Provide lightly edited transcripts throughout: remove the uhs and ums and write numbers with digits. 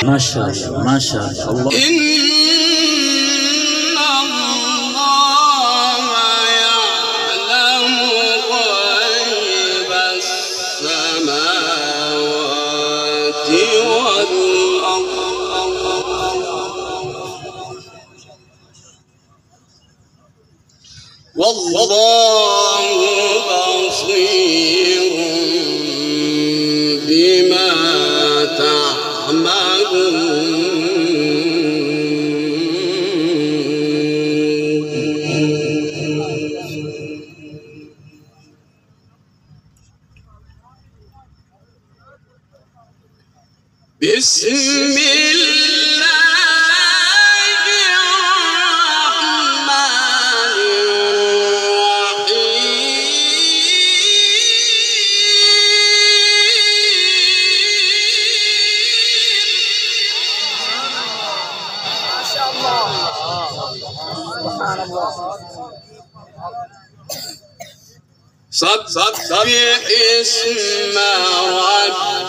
ما شاء الله ما شاء الله. إن الله يعلم غيب السماوات والأرض والله بصير بما بسم الله الرحمن الرحيم. ما شاء الله سبحان الله. سبح اسم ربك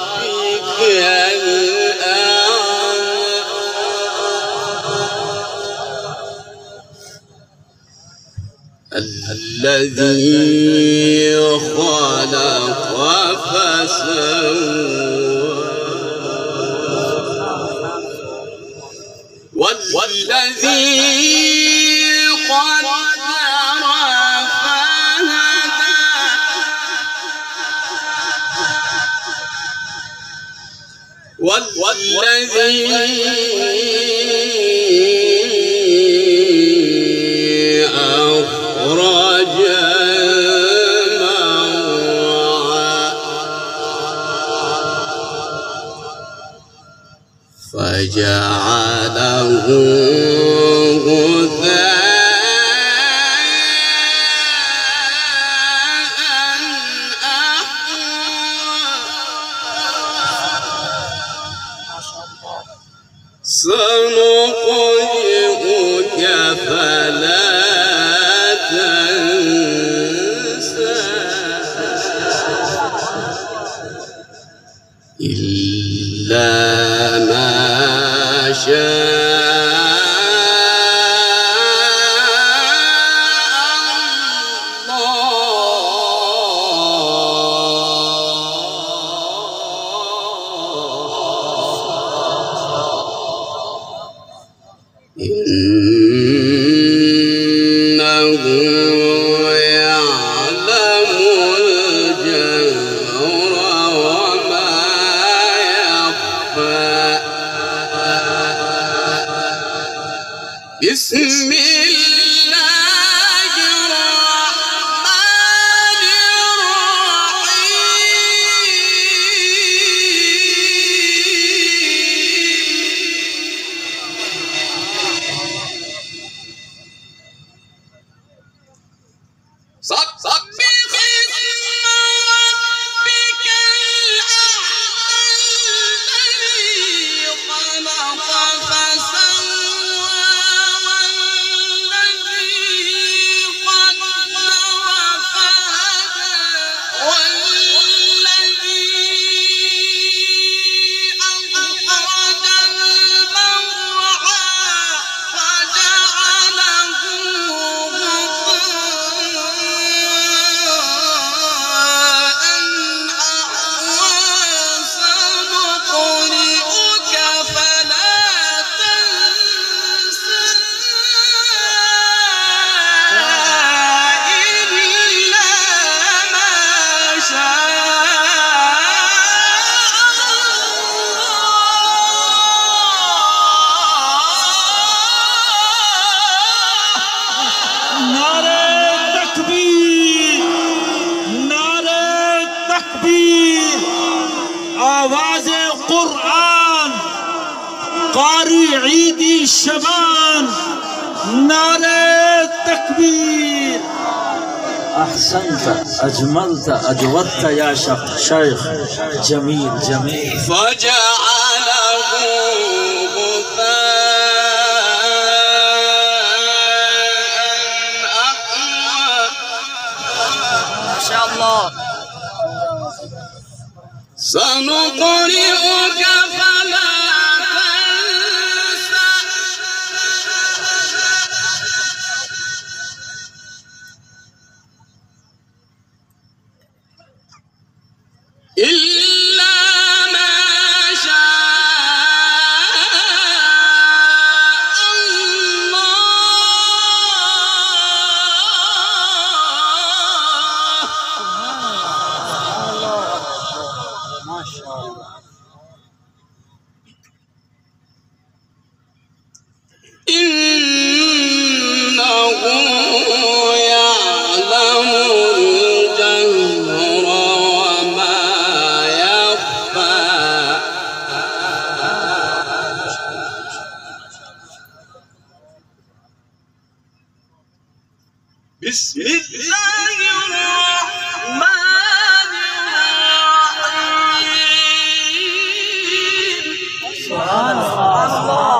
الذي خلق فسوى والذي قدر فهدى والذي أخرج المرعى فجعله سنقرئك فلا تنسى إلا ما شاء إنه يعلم الجهر وما يخفى. بسم الله الرحمن الرحيم. سبح اسم ربك الأعلى الذي خلق فسوى قاری عيدي شبان نعرة تكبير. أحسنت أجملت أجودت يا شيخ، جميل جميل. فجعله غثاء أحوى. ما شاء الله. سنقرئك فلا تنسى إلا ما شاء الله. ما شاء الله. إنه يعلم الجهر وما يخفى. بسم الله الرحمن الرحيم. سبحان الله.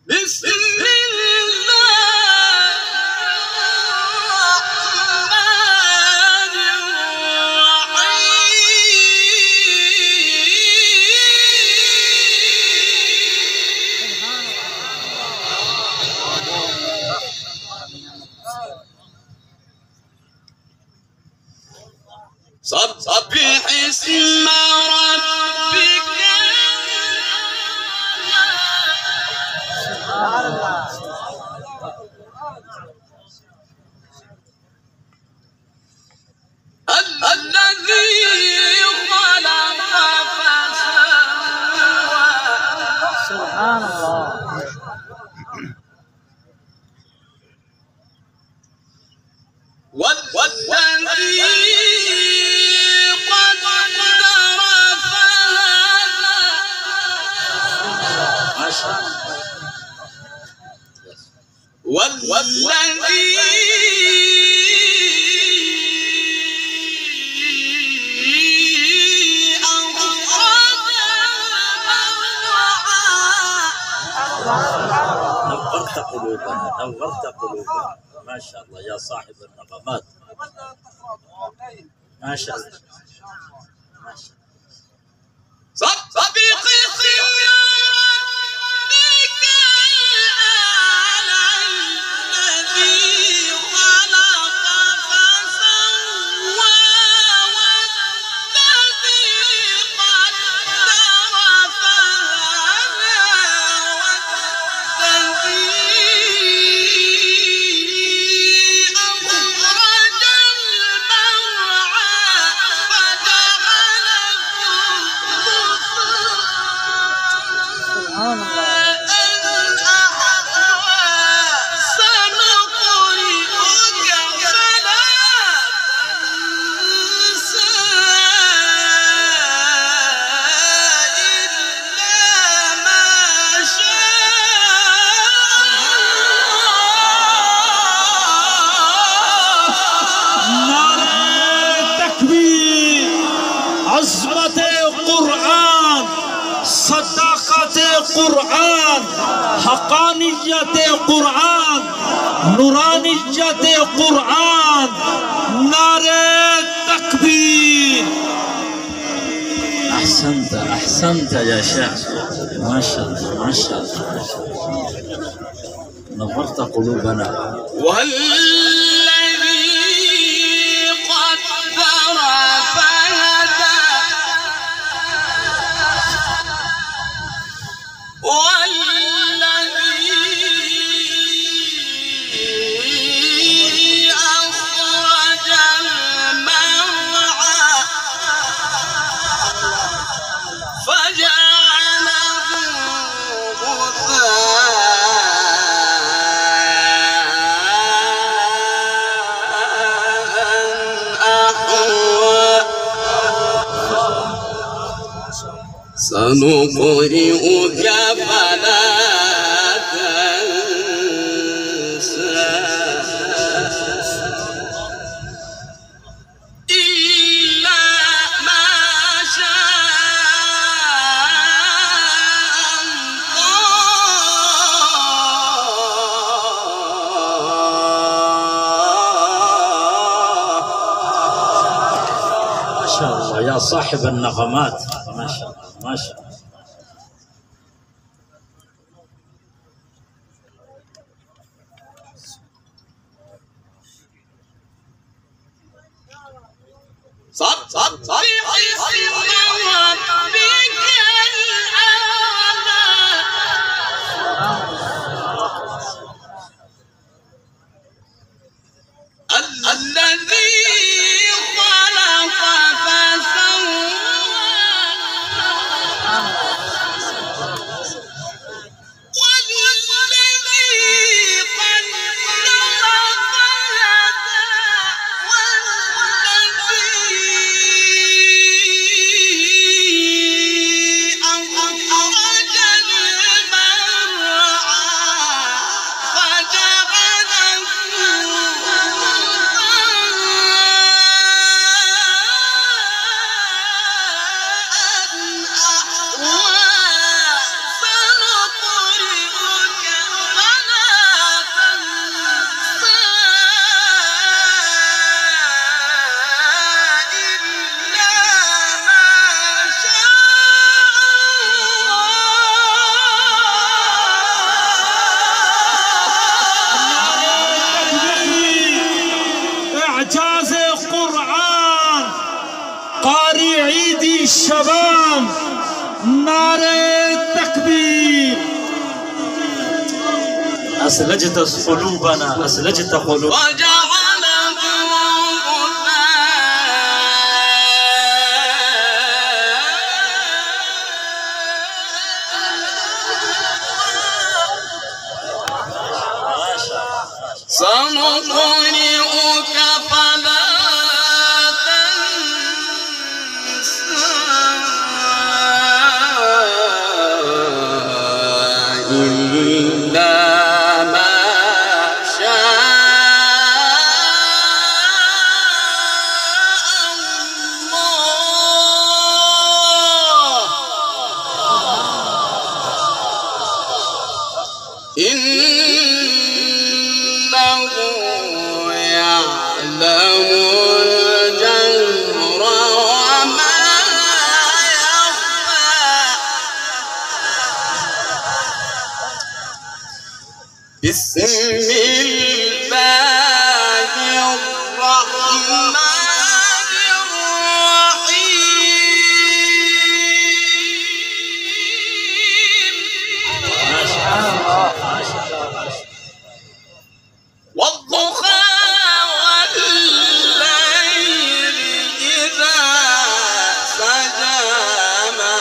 بسم الله الرحمن الرحيم. سبح اسم ربك. الذي خلق فسوى. سبحان الله. والذي قدر فهدى. ما شاء الله. والذي نورت قلوبنا نورت قلوبنا. ما شاء الله يا صاحب النغمات. ما شاء الله ما شاء الله. سبح اسم ربك الأعلى. الذي خلق فسوى. والذي قدر فهدى. والذي أخرج المرعى فجعله سبحان الله. عظمت قرآن، صداقت قرآن، حقانیت قرآن، نورانیت قرآن. نعرہ تکبیر. أحسنت أحسنت يا شيخ. ما شاء الله ما شاء الله نورت قلوبنا. والذي قدر فهدى. والذي أخرج المرعى فجعله غثاء سنقرئك فلا تنسى إلا ما شاء الله. ما شاء الله يا صاحب النغمات، ما شاء الله ما شاء الله. صب صب صب الذي خلق فسوى قارئ عيد الشباب، نعرة تكبير. أسلجت قلوبنا، أسلجت قلوبنا. سنقرئك فلا تنسى إلا ما شاء الله. إنه يعلم الجهر وما يخفى. بسم الله الرحمن والضحى والليل إذا سجى ما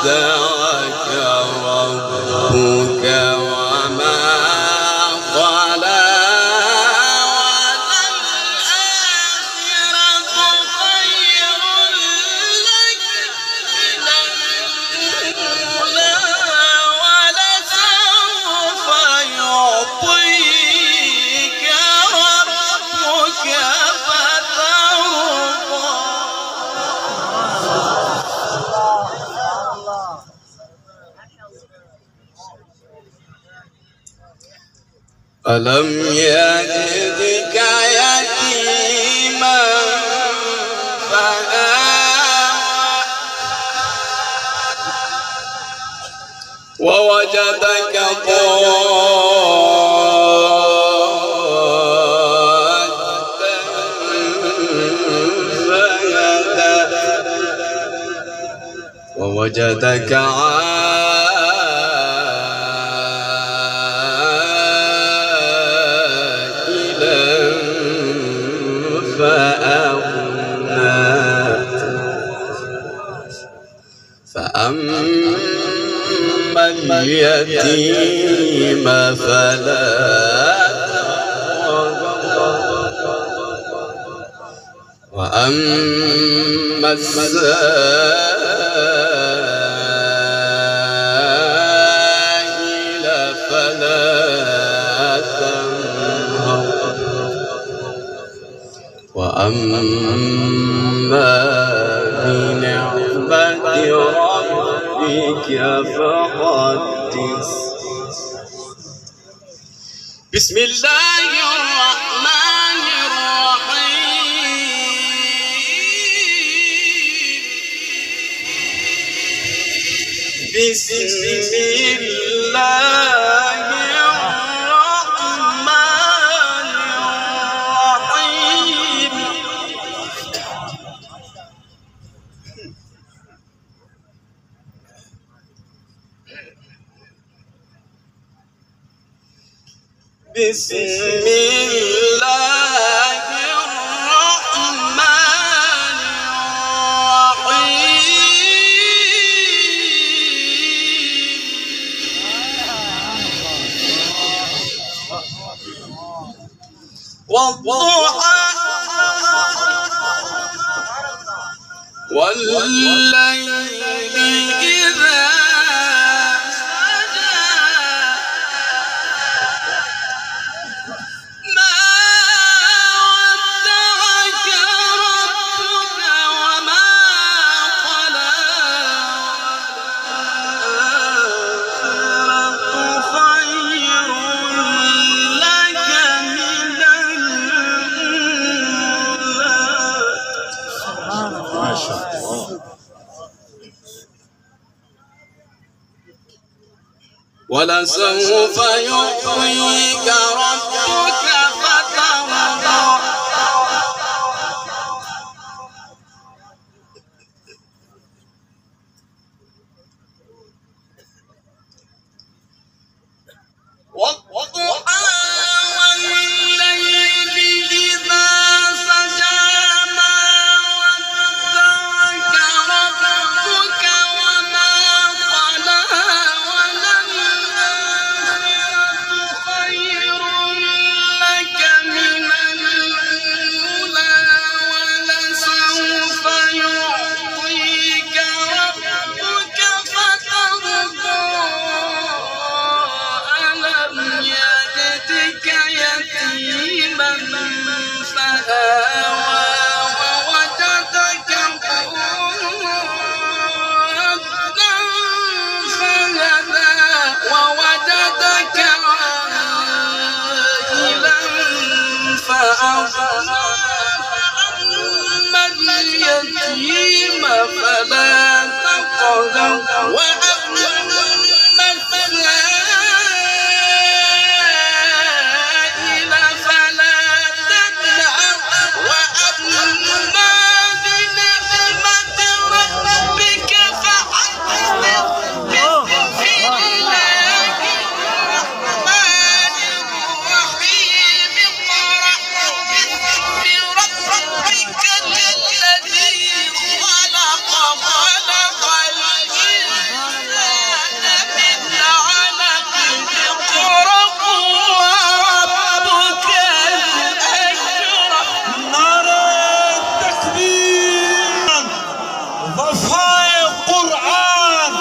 ودعك ربك وما قلى وللآخرة خير لك من الأولى ولسوف يعطيك ربك فترضى. ألم يجدك يتيما فآوى ووجدك ضالا فهدى ووجدك فأغنى فأما اليتيم فلا وأما السائل وأما بنعمة ربك فحدث. بسم الله الرحمن الرحيم. بسم الله الرحمن الرحيم. بسم الله الرحمن الرحيم. والضحى والليل إذا ما شاء الله. ولسوف يعطيك ربك فترضى. والضحى والليل إذا سجى ما ودعك ربك وما قلى وللآخرة خير لك من الأولى ولسوف يعطيك ربك فترضى. ألم يجدك يتيما فآوى ووجدك ضالا فهدى ووجدك عائلا فأغنى. فأما اليتيم فلا تقهر وأما السائل فلا تنهر وأما بنعمة ربك فحدث. بسم الله الرحمن الرحيم. اقرأ باسم ربك الذي خلق خلق الإنسان من علق. اقرأ وربك الأكرم. نعرة التكبير. وفاء القرآن.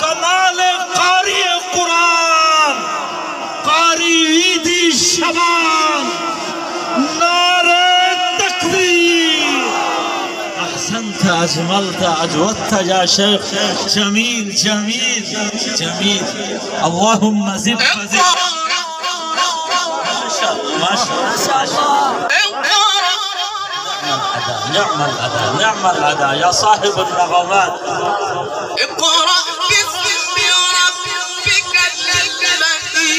كمال قارئ القرآن. قارئ عيد الشباب. نعرة التكبير. أحسنت، أجملت، أجودت يا شيخ. جميل جميل جميل. اللهم زد فزد. ما شاء الله ما شاء الله. نعم الأداء نعم الأداء يا صاحب النغمات. اقرأ باسم ربك الذي